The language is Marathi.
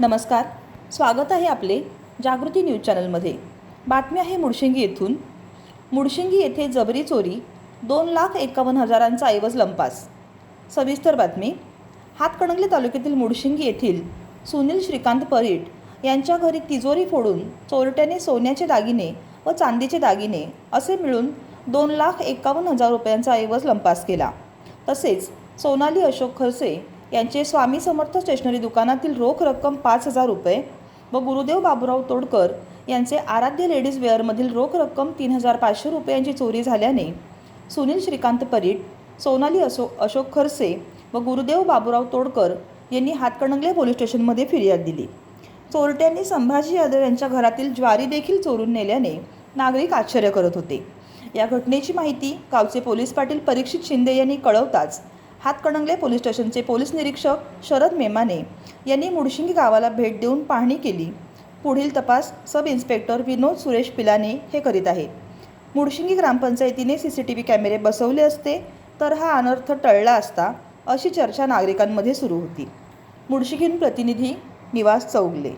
नमस्कार, स्वागत आहे आपले जागृती न्यूज चॅनलमध्ये। बातमी आहे मुडशिंगी येथून। मुडशिंगी येथे जबरी चोरी, 2,51,000चा ऐवज लंपास। सविस्तर बातमी। हातकणंगले तालुक्यातील मुडशिंगी येथील सुनील श्रीकांत परीट यांच्या घरी तिजोरी फोडून चोरट्याने सोन्याचे दागिने व चांदीचे दागिने असे मिळून 2,51,000 रुपयांचा ऐवज लंपास केला। तसेच सोनाली अशोक खरसे यांचे स्वामी समर्थ स्टेशनरी दुकानातील रोख रक्कम 5,000 रुपये व गुरुदेव बाबूराव तोडकर यांचे आराध्य लेडीज वेअरमधील रोख रक्कम 3,500 रुपयांची चोरी झाल्याने सुनील श्रीकांत परीट, सोनाली अशोक खरसे व गुरुदेव बाबूराव तोडकर यांनी हातकणंगले पोलीस स्टेशनमध्ये फिर्याद दिली। चोरट्यांनी संभाजी यादव यांच्या घरातील ज्वारी देखील चोरून नेल्याने नागरिक आश्चर्य करत होते। या घटनेची माहिती गावचे पोलीस पाटील परीक्षित शिंदे यांनी कळवताच हातकणंगले पोलीस स्टेशनचे पोलीस निरीक्षक शरद मेमाने यांनी मुडशिंगी गावाला भेट देऊन पाहणी केली। पुढील तपास सब इन्स्पेक्टर विनोद सुरेश पिलाने हे करीत आहेत। मुडशिंगी ग्रामपंचायतीने CCTV कॅमेरे बसवले असते तर हा अनर्थ टळला असता, अशी चर्चा नागरिकांमध्ये सुरू होती। मुडशिंगी प्रतिनिधी निवास चौगले।